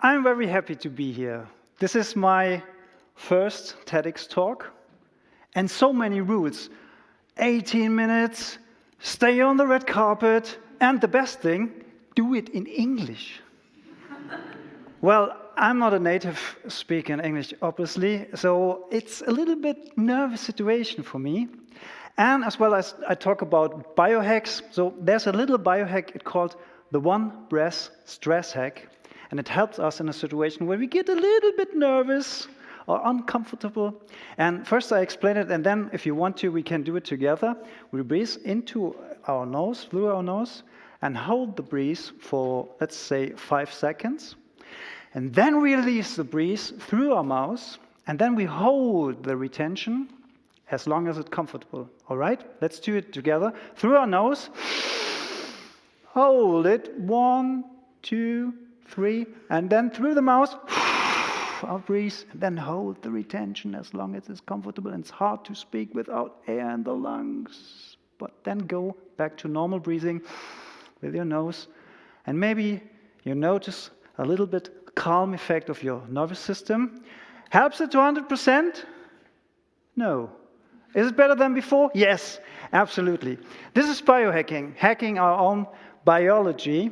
I'm very happy to be here. This is my first TEDx talk, and so many rules. 18 minutes, stay on the red carpet, and the best thing, do it in English. Well, I'm not a native speaker in English, obviously, so it's a little bit nervous situation for me. And as well as I talk about biohacks, so there's a little biohack it's called the one breath stress hack, and it helps us in a situation where we get a little bit nervous or uncomfortable. And first I explain it, and then if you want to, we can do it together. We breathe into our nose, through our nose, and hold the breath for, let's say, 5 seconds. And then release the breath through our mouth, and then we hold the retention as long as it's comfortable. All right? Let's do it together. Through our nose, hold it, 1, 2, 3, and then through the mouth, our breath, and then hold the retention as long as it's comfortable. And it's hard to speak without air in the lungs. But then go back to normal breathing with your nose. And maybe you notice a little bit calm effect of your nervous system. Helps it to 100%? No. Is it better than before? Yes, absolutely. This is biohacking, hacking our own biology.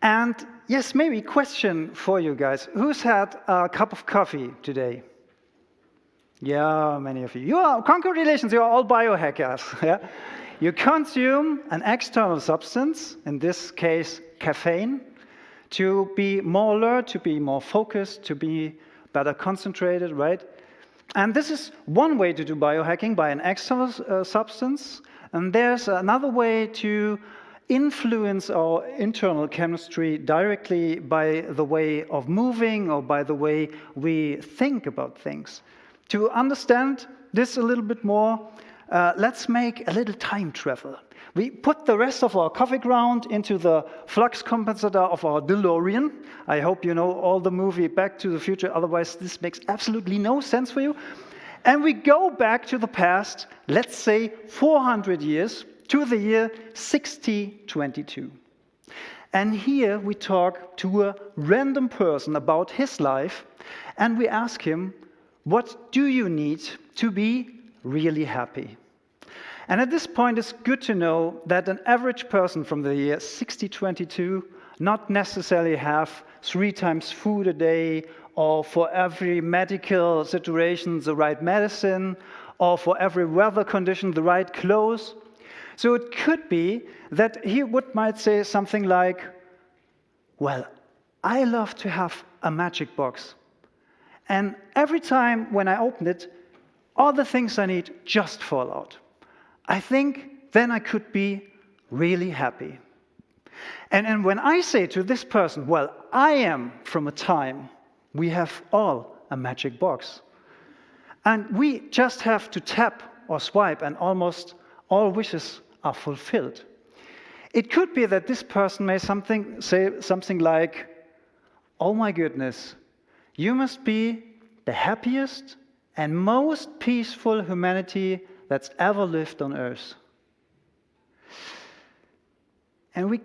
And yes, maybe a question for you guys. Who's had a cup of coffee today? Yeah, many of you. Congratulations, you are all biohackers. Yeah? You consume an external substance, in this case, caffeine, to be more alert, to be more focused, to be better concentrated, right? And this is one way to do biohacking, by an external substance. And there's another way to influence our internal chemistry directly by the way of moving or by the way we think about things. To understand this a little bit more, let's make a little time travel. We put the rest of our coffee ground into the flux compensator of our DeLorean. I hope you know all the movie Back to the Future, otherwise this makes absolutely no sense for you. And we go back to the past, let's say 400 years, to the year 6022. And here we talk to a random person about his life, and we ask him, what do you need to be really happy? And at this point, it's good to know that an average person from the year 6022 not necessarily have 3 times food a day, or for every medical situation the right medicine, or for every weather condition the right clothes. So it could be that he might say something like, well, I love to have a magic box. And every time when I open it, all the things I need just fall out. I think then I could be really happy. And when I say to this person, well, I am from a time we have all a magic box. And we just have to tap or swipe and almost all wishes are fulfilled. It could be that this person may say something like, oh my goodness, you must be the happiest and most peaceful humanity that's ever lived on Earth. And we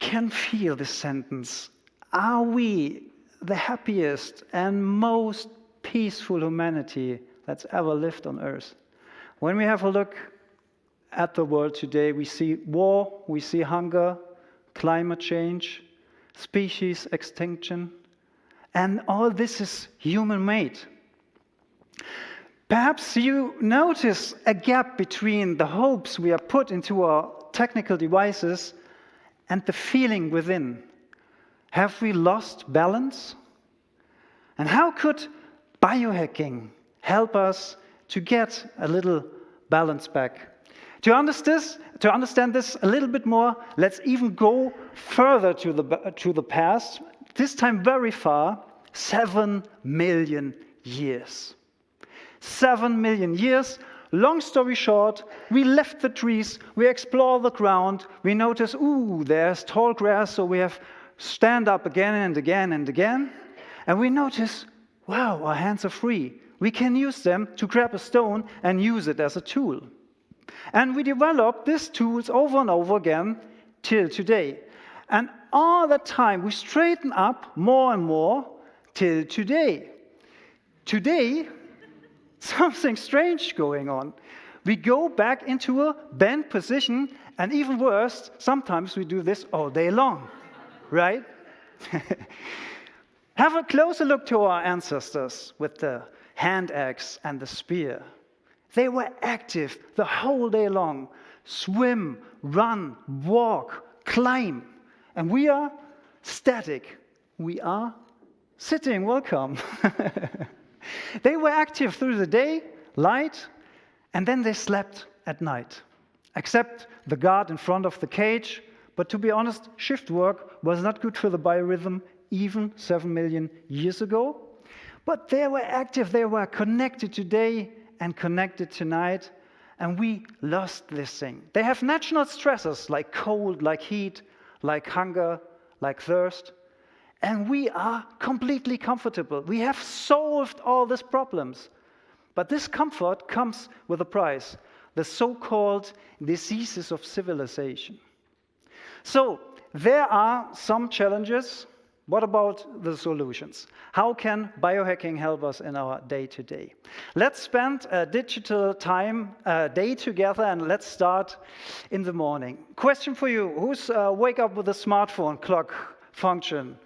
can feel this sentence. Are we the happiest and most peaceful humanity that's ever lived on Earth? When we have a look at the world today, we see war, we see hunger, climate change, species extinction, and all this is human-made. Perhaps you notice a gap between the hopes we are put into our technical devices and the feeling within. Have we lost balance? And how could biohacking help us to get a little balance back? To understand this a little bit more, let's even go further to the past, this time very far, 7 million years. 7 million years. Long story short, we left the trees, we explore the ground, we notice, ooh, there's tall grass, so we have stand up again and again and again, and we notice, wow, our hands are free. We can use them to grab a stone and use it as a tool. And we develop these tools over and over again till today. And all the time, we straighten up more and more till today. Today, something strange going on. We go back into a bent position, and even worse, sometimes we do this all day long, right? Have a closer look to our ancestors with the hand axe and the spear. They were active the whole day long. Swim, run, walk, climb. And we are static. We are sitting. Welcome. They were active through the day, light, and then they slept at night. Except the guard in front of the cage. But to be honest, shift work was not good for the biorhythm even 7 million years ago. But they were active, they were connected today and connected tonight, and we lost this thing. They have natural stressors like cold, like heat, like hunger, like thirst, and we are completely comfortable. We have solved all these problems. But this comfort comes with a price, the so-called diseases of civilization. So, there are some challenges. What about the solutions? How can biohacking help us in our day-to-day? Let's spend a digital time day together, and let's start in the morning. Question for you: who's wake up with a smartphone clock function?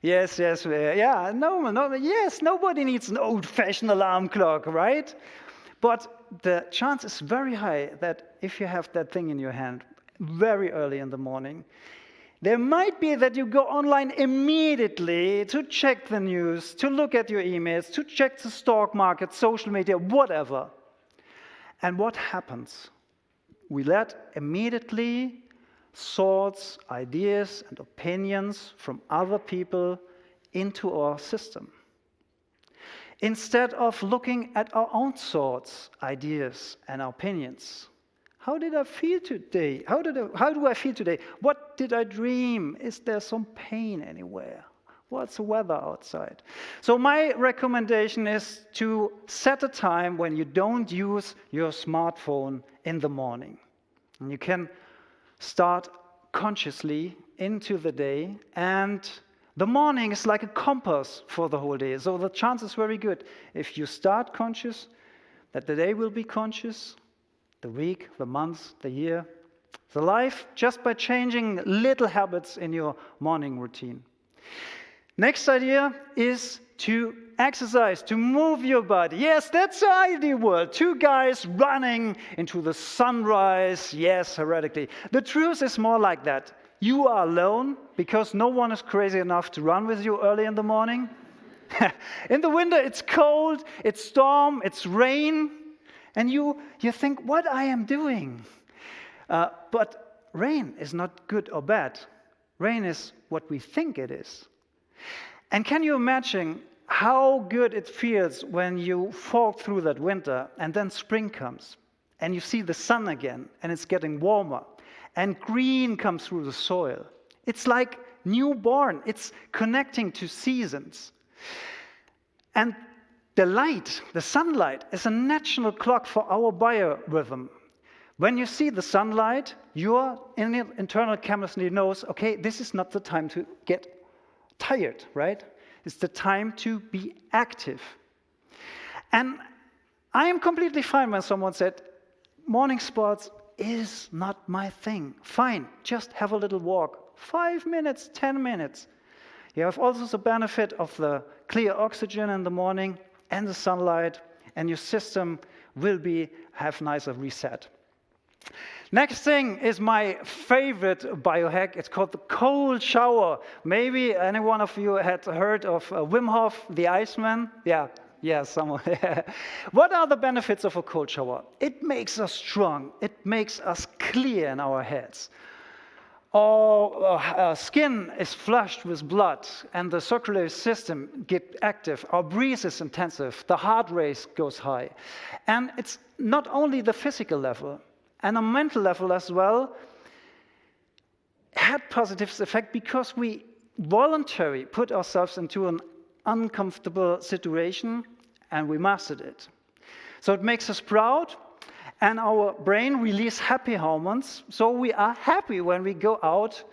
Yes, yes, yeah, no, yes, nobody needs an old-fashioned alarm clock, right? But the chance is very high that if you have that thing in your hand very early in the morning, there might be that you go online immediately to check the news, to look at your emails, to check the stock market, social media, whatever. And what happens? We let immediately thoughts, ideas, and opinions from other people into our system. Instead of looking at our own thoughts, ideas, and opinions. How did I feel today? How do I feel today? What did I dream? Is there some pain anywhere? What's the weather outside? So my recommendation is to set a time when you don't use your smartphone in the morning. And you can start consciously into the day, and the morning is like a compass for the whole day. So the chance is very good. If you start conscious, that the day will be conscious, the week, the month, the year, the life, just by changing little habits in your morning routine. Next idea is to exercise, to move your body. Yes, that's the ideal world. 2 guys running into the sunrise, yes, theoretically. The truth is more like that. You are alone because no one is crazy enough to run with you early in the morning. In the winter, it's cold, it's storm, it's rain. And you think, what I am doing? But rain is not good or bad. Rain is what we think it is. And can you imagine how good it feels when you walk through that winter and then spring comes and you see the sun again and it's getting warmer and green comes through the soil? It's like newborn. It's connecting to seasons. And the light, the sunlight, is a natural clock for our biorhythm. When you see the sunlight, your internal chemistry knows, okay, this is not the time to get tired, right? It's the time to be active. And I am completely fine when someone said, morning sports is not my thing. Fine, just have a little walk. 5 minutes, 10 minutes. You have also the benefit of the clear oxygen in the morning and the sunlight, and your system will have nicer reset. Next thing is my favorite biohack. It's called the cold shower. Maybe any one of you had heard of Wim Hof, the Iceman? Yeah, someone. What are the benefits of a cold shower? It makes us strong. It makes us clear in our heads. Our skin is flushed with blood, and the circulatory system gets active. Our breath is intensive. The heart rate goes high. And it's not only the physical level, and a mental level as well, had positive effect because we voluntarily put ourselves into an uncomfortable situation, and we mastered it. So it makes us proud, and our brain releases happy hormones, so we are happy when we go out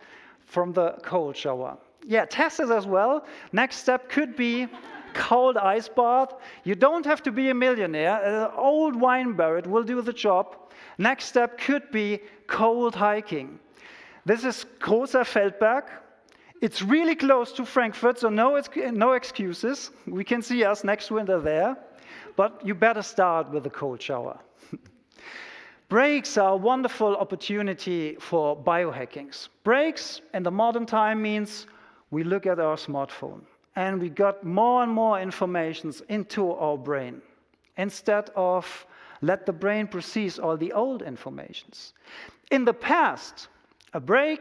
from the cold shower. Yeah, test it as well. Next step could be cold ice bath. You don't have to be a millionaire. An old wine barrel will do the job. Next step could be cold hiking. This is Großer Feldberg. It's really close to Frankfurt, so no excuses. We can see us next winter there. But you better start with a cold shower. Breaks are a wonderful opportunity for biohackings. Breaks in the modern time means we look at our smartphone and we got more and more information into our brain instead of let the brain process all the old informations. In the past, a break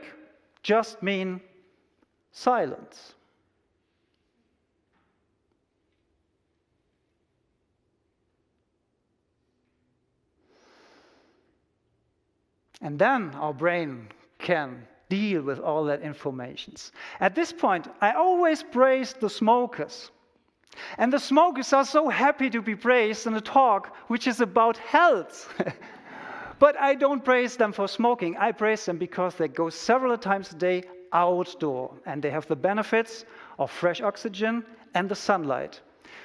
just mean silence. And then our brain can deal with all that information. At this point, I always praise the smokers. And the smokers are so happy to be praised in a talk which is about health. But I don't praise them for smoking. I praise them because they go several times a day outdoor. And they have the benefits of fresh oxygen and the sunlight.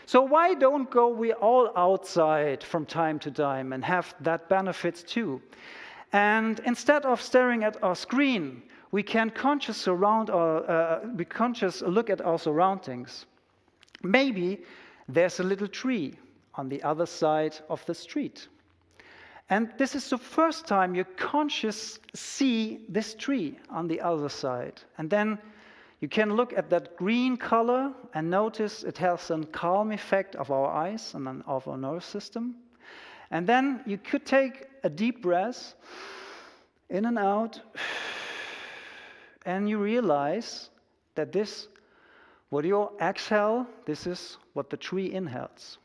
So why don't we all outside from time to time and have that benefits too? And instead of staring at our screen, we can consciously look at our surroundings. Maybe there's a little tree on the other side of the street. And this is the first time you consciously see this tree on the other side. And then you can look at that green color and notice it has a calm effect of our eyes and of our nervous system. And then you could take a deep breath, in and out, and you realize that what you exhale, this is what the tree inhales.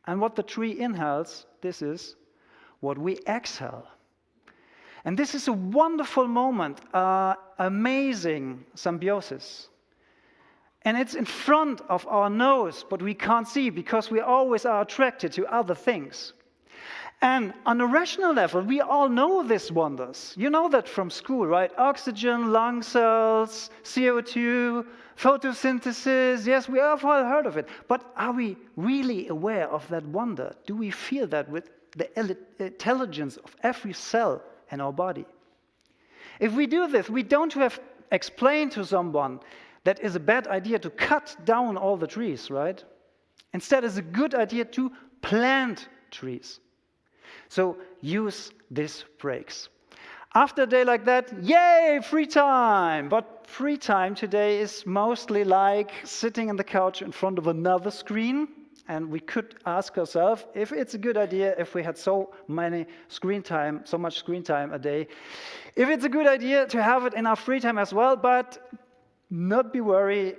And what the tree inhales, this is what we exhale. And this is a wonderful moment, amazing symbiosis. And it's in front of our nose, but we can't see because we always are attracted to other things. And on a rational level, we all know these wonders. You know that from school, right? Oxygen, lung cells, CO2, photosynthesis. Yes, we have all heard of it. But are we really aware of that wonder? Do we feel that with the intelligence of every cell in our body? If we do this, we don't have to explain to someone that it's a bad idea to cut down all the trees, right? Instead, it's a good idea to plant trees. So use these breaks. After a day like that, yay, free time! But free time today is mostly like sitting on the couch in front of another screen. And we could ask ourselves if it's a good idea if we had so much screen time a day, if it's a good idea to have it in our free time as well. But don't be worried.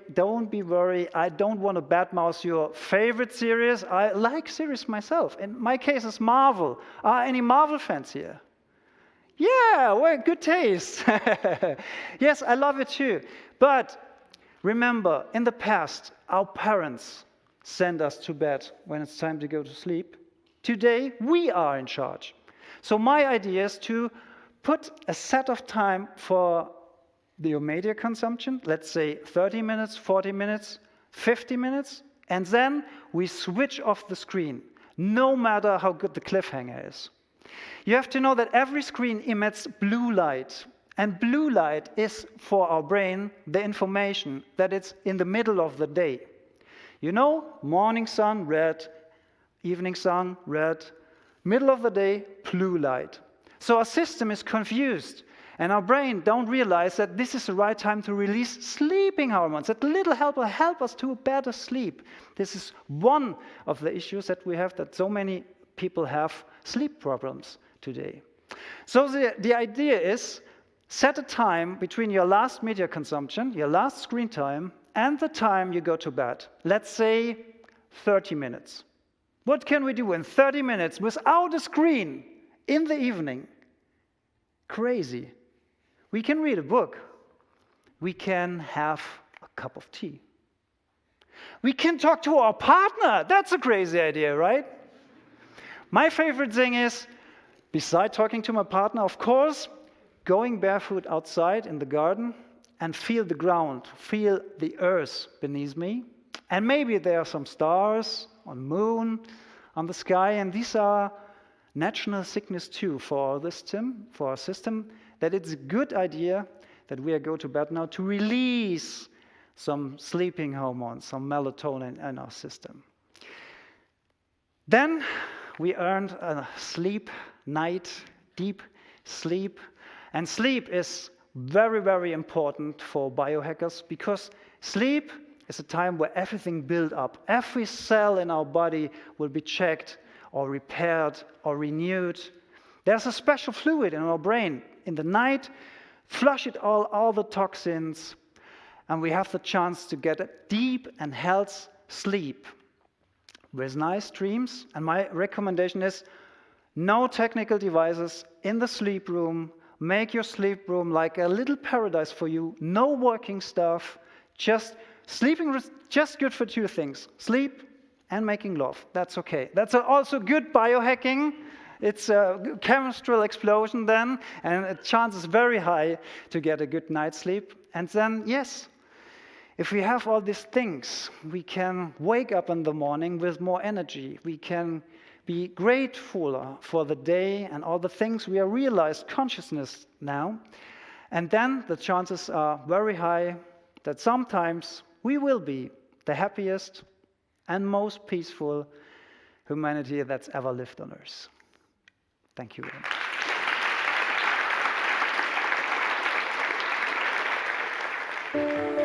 I don't want to badmouth your favorite series. I like series myself. In my case, it's Marvel. Are any Marvel fans here? Yeah, well, good taste. Yes, I love it too. But remember, in the past, our parents send us to bed when it's time to go to sleep. Today, we are in charge. So my idea is to put a set of time for the media consumption, let's say 30 minutes, 40 minutes, 50 minutes, and then we switch off the screen, no matter how good the cliffhanger is. You have to know that every screen emits blue light, and blue light is for our brain the information that it's in the middle of the day. You know, morning sun, red, evening sun, red, middle of the day, blue light. So our system is confused. And our brain don't realize that this is the right time to release sleeping hormones. That little help will help us to a better sleep. This is one of the issues that we have, that so many people have sleep problems today. So the idea is, set a time between your last media consumption, your last screen time, and the time you go to bed. Let's say 30 minutes. What can we do in 30 minutes without a screen in the evening? Crazy. We can read a book. We can have a cup of tea. We can talk to our partner. That's a crazy idea, right? My favorite thing is, besides talking to my partner, of course, going barefoot outside in the garden and feel the ground, feel the earth beneath me. And maybe there are some stars on the moon, on the sky, and these are natural signals too for our system, that it's a good idea that we go to bed now to release some sleeping hormones, some melatonin in our system. Then we earned a sleep night, deep sleep. And sleep is very, very important for biohackers because sleep is a time where everything builds up. Every cell in our body will be checked or repaired or renewed. There's a special fluid in our brain. In the night, flush it all the toxins, and we have the chance to get a deep and healthy sleep with nice dreams. And my recommendation is no technical devices in the sleep room. Make your sleep room like a little paradise for you. No working stuff. Just sleeping, just good for two things: sleep and making love. That's okay. That's also good biohacking. It's a chemical explosion then, and the chance is very high to get a good night's sleep. And then, yes, if we have all these things, we can wake up in the morning with more energy. We can be grateful for the day and all the things we are realized consciousness now. And then the chances are very high that sometimes we will be the happiest and most peaceful humanity that's ever lived on Earth. Thank you very much.